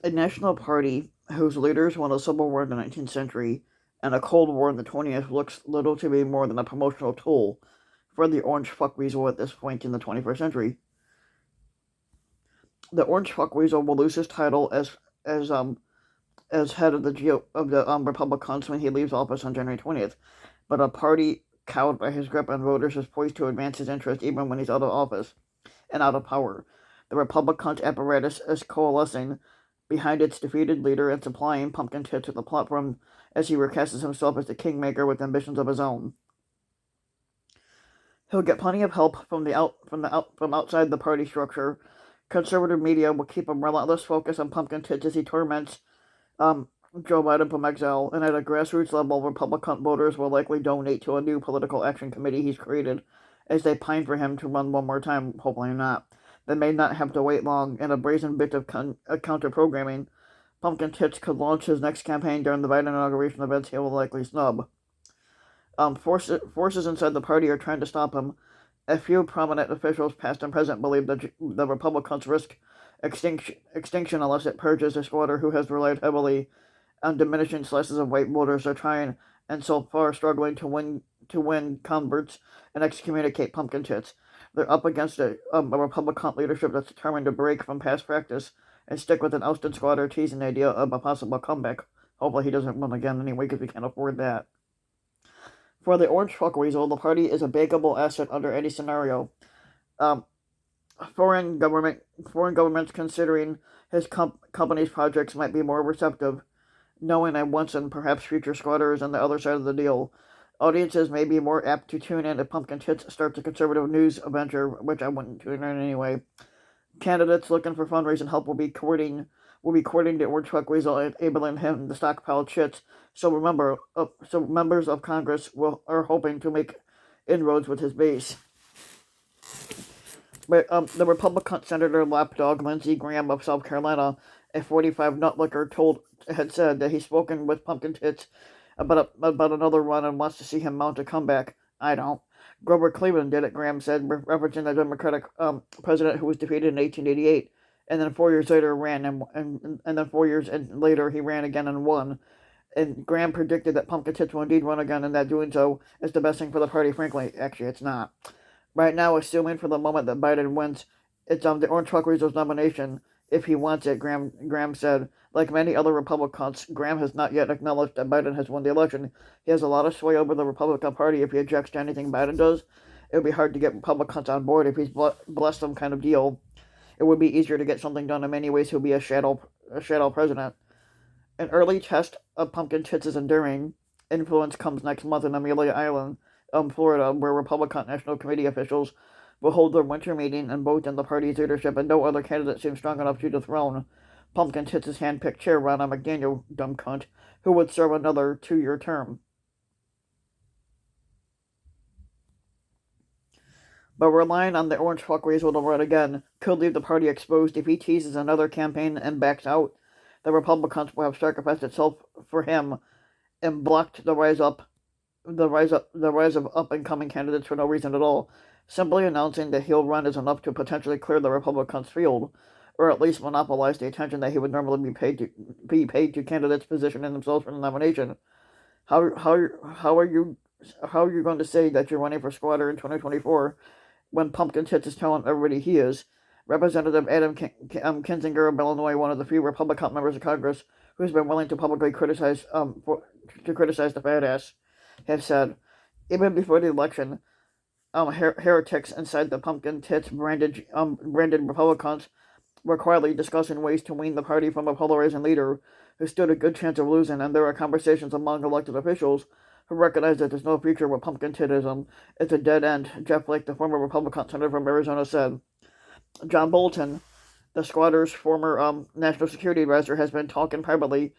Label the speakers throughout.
Speaker 1: A national party whose leaders won a civil war in the 19th century and a Cold War in the 20th looks little to be more than a promotional tool for the Orange Fuckweasel at this point in the 21st century. The Orange Fuckweasel will lose his title as as head of the Republicans when he leaves office on January 20th, but a party cowed by his grip on voters is poised to advance his interest even when he's out of office and out of power. The Republicans' apparatus is coalescing behind its defeated leader and supplying Pumpkin Tits with a platform as he recasts himself as the kingmaker with ambitions of his own. He'll get plenty of help from outside the party structure. Conservative media will keep a relentless focus on Pumpkin Tits as he torments um, Joe Biden from exile, and at a grassroots level, Republican voters will likely donate to a new political action committee he's created as they pine for him to run one more time, hopefully not. They may not have to wait long. In a brazen bit of counter-programming, Pumpkin Tits could launch his next campaign during the Biden inauguration events he will likely snub. Forces inside the party are trying to stop him. A few prominent officials, past and present, believe that the Republicans risk extinction unless it purges a squatter who has relied heavily on diminishing slices of white voters are trying and so far struggling to win converts and excommunicate Pumpkin Tits. They're up against a Republican leadership that's determined to break from past practice and stick with an ousted squatter, teasing the idea of a possible comeback. Hopefully he doesn't run again anyway, because we can't afford that. For the Orange Fuckweasel, the party is a bankable asset under any scenario. Um, foreign governments considering his company's projects might be more receptive, knowing at once and perhaps future squatters on the other side of the deal. Audiences may be more apt to tune in if Pumpkin Tits starts a conservative news venture, which I wouldn't tune in anyway. Candidates looking for fundraising help will be courting the Orange Fuckweasel, enabling him to stockpile chits. So members of Congress are hoping to make inroads with his base. But the Republican Senator lapdog Lindsey Graham of South Carolina, a 45 nutlicker, had said that he's spoken with Pumpkin Tits about another run and wants to see him mount a comeback. I don't. Grover Cleveland did it, Graham said, referencing the Democratic president who was defeated in 1888, and then 4 years later ran, and then 4 years later he ran again and won. And Graham predicted that Pumpkin Tits will indeed run again, and that doing so is the best thing for the party. Frankly, actually, it's not. Right now, assuming for the moment that Biden wins, it's the Orange Truckweasel's nomination if he wants it, Graham said. Like many other Republicans, Graham has not yet acknowledged that Biden has won the election. He has a lot of sway over the Republican Party. If he objects to anything Biden does, it would be hard to get Republicans on board. If he's blessed some kind of deal, it would be easier to get something done. In many ways, he'll be a shadow president. An early test of Pumpkin Tits' enduring influence comes next month in Amelia Island, Florida, where Republican National Committee officials will hold their winter meeting and vote in the party's leadership, and no other candidate seems strong enough to dethrone Pumpkin Tits' hand-picked chair, Ronna McDaniel, dumb cunt, who would serve another 2-year term. But relying on the Orange Fuckweasel to run again could leave the party exposed. If he teases another campaign and backs out, the Republicans will have sacrificed itself for him and blocked the rise of up and coming candidates for no reason at all. Simply announcing that he'll run is enough to potentially clear the Republicans' field, or at least monopolize the attention that he would normally be paid to candidates positioning themselves for the nomination. How how how are you going to say that you're running for squatter in 2024 when Pumpkin Tits is telling everybody he is? Representative Adam Kinzinger of Illinois, one of the few Republican members of Congress who's been willing to publicly criticize the fat ass, have said, even before the election, heretics inside the Pumpkin Tits branded Republicans were quietly discussing ways to wean the party from a polarizing leader who stood a good chance of losing, and there are conversations among elected officials who recognize that there's no future with Pumpkin Titism. It's a dead end, Jeff Flake, the former Republican senator from Arizona, said. John Bolton, the squatter's former national security advisor, has been talking privately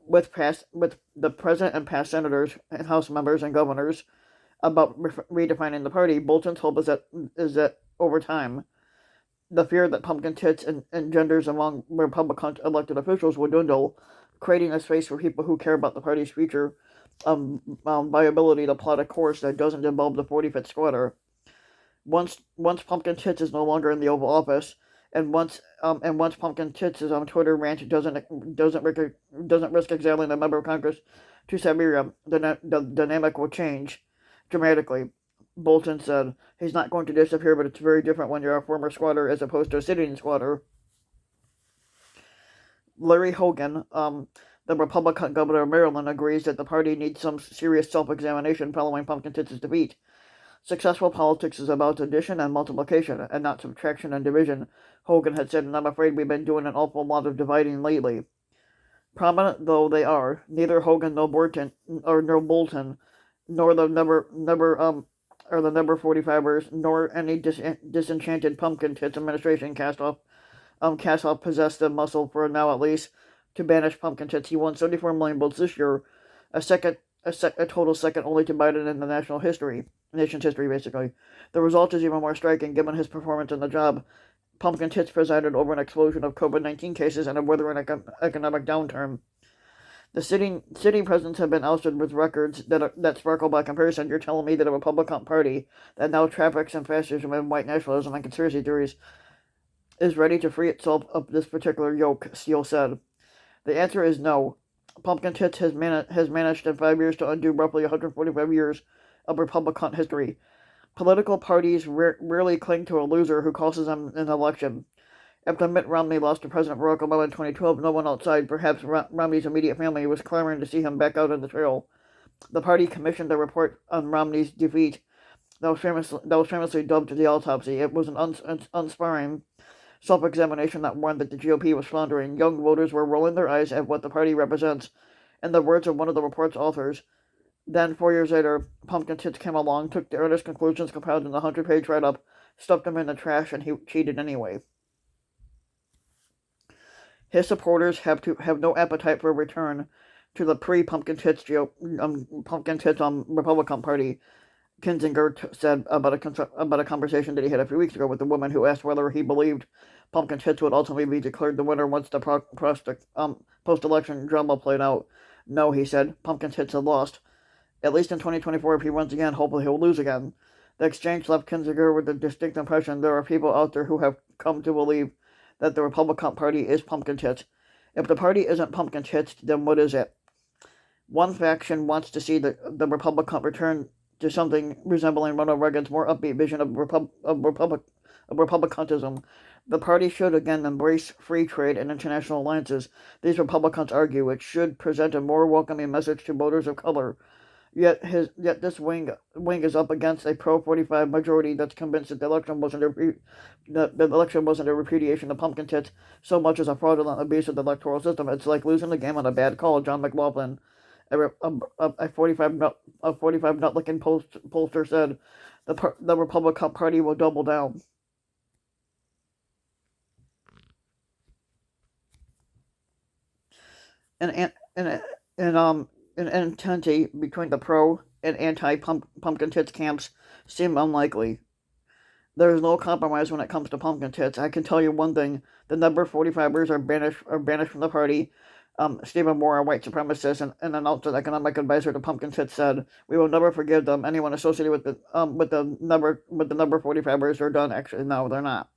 Speaker 1: with the president and past senators and House members and governors about redefining the party. Bolton's hope is that over time, the fear that Pumpkin Tits engenders among Republican elected officials will dwindle, creating a space for people who care about the party's future viability to plot a course that doesn't involve the 45th squatter. Once Pumpkin Tits is no longer in the Oval Office, once Pumpkin Tits is on Twitter rant doesn't risk exiling a member of Congress to Siberia, the dynamic will change dramatically. Bolton said he's not going to disappear, but it's very different when you're a former squatter as opposed to a sitting squatter. Larry Hogan, the Republican governor of Maryland, agrees that the party needs some serious self-examination following Pumpkin Tits' defeat. Successful politics is about addition and multiplication, and not subtraction and division, Hogan had said, and I'm afraid we've been doing an awful lot of dividing lately. Prominent though they are, neither Hogan nor Bolton, nor the number 45ers, nor any disenchanted Pumpkin Tits administration cast off possessed the muscle for now at least to banish Pumpkin Tits. He won 74 million votes this year, a total second only to Biden in the nation's history, basically. The result is even more striking given his performance in the job. Pumpkin Tits presided over an explosion of COVID-19 cases and a withering economic downturn. The sitting presidents have been ousted with records that sparkle by comparison. You're telling me that a Republican Party that now traffics in fascism and white nationalism and conspiracy theories is ready to free itself of this particular yoke, Steele said. The answer is no. Pumpkin Tits has managed in 5 years to undo roughly 145 years of Republican history. Political parties rarely cling to a loser who costs them an election. After Mitt Romney lost to President Barack Obama in 2012, no one outside, perhaps Romney's immediate family, was clamoring to see him back out on the trail. The party commissioned a report on Romney's defeat that was famously dubbed the autopsy. It was an unsparing self-examination that warned that the GOP was floundering. Young voters were rolling their eyes at what the party represents. In the words of one of the report's authors, then 4 years later, Pumpkin Tits came along, took the earnest conclusions compiled in the 100-page write-up, stuffed them in the trash, and he cheated anyway. His supporters have no appetite for a return to the pre-Pumpkin Tits Republican Party. Kinzinger said about a conversation that he had a few weeks ago with the woman who asked whether he believed Pumpkin Tits would ultimately be declared the winner once the post-election drama played out. No, he said, Pumpkin Tits had lost. At least in 2024, if he runs again, hopefully he'll lose again. The exchange left Kinzinger with the distinct impression there are people out there who have come to believe that the Republican Party is Pumpkin Tits. If the party isn't Pumpkin Tits, then what is it? One faction wants to see the Republican return to something resembling Ronald Reagan's more upbeat vision of republicanism. The party should again embrace free trade and international alliances. These Republicans argue it should present a more welcoming message to voters of color. Yet this wing is up against a pro-45 majority that's convinced that the election wasn't a repudiation of Pumpkin Tits so much as a fraudulent abuse of the electoral system. It's like losing the game on a bad call. John McLaughlin, a 45 nut-licking pollster, said the Republican Party will double down. And entente between the pro and anti-Pumpkin Tits camps seem unlikely. There is no compromise when it comes to Pumpkin Tits. I can tell you one thing: the number 45ers are banished from the party. Stephen Moore, a white supremacist and an outside economic advisor to Pumpkin Tits, said, "We will never forgive them. Anyone associated with the number 45ers are done." Actually, no, they're not.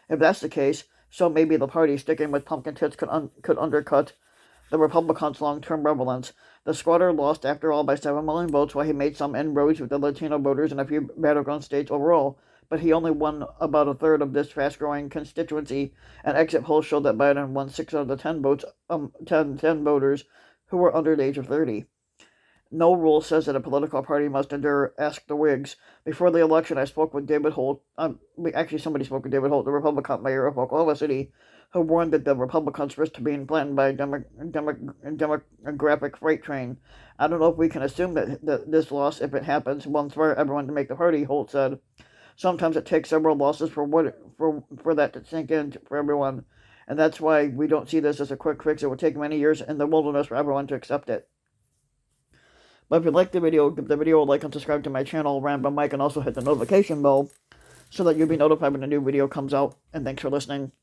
Speaker 1: If that's the case, so maybe the party sticking with Pumpkin Tits could undercut the Republicans' long-term relevance. The squatter lost, after all, by 7 million votes, while he made some inroads with the Latino voters in a few battleground states overall. But he only won about a third of this fast-growing constituency, and exit polls showed that Biden won 6 out of the 10 voters who were under the age of 30. No rule says that a political party must endure. Ask the Whigs. Before the election, I spoke with David Holt. Somebody spoke with David Holt, the Republican mayor of Oklahoma City, who warned that the Republicans risked being flattened by a demographic freight train. I don't know if we can assume that this loss, if it happens, will inspire everyone to make the party, Holt said. Sometimes it takes several losses for that to sink in for everyone, and that's why we don't see this as a quick fix. It will take many years in the wilderness for everyone to accept it. But if you like the video, give the video a like and subscribe to my channel, Random Mike, and also hit the notification bell so that you'll be notified when a new video comes out. And thanks for listening.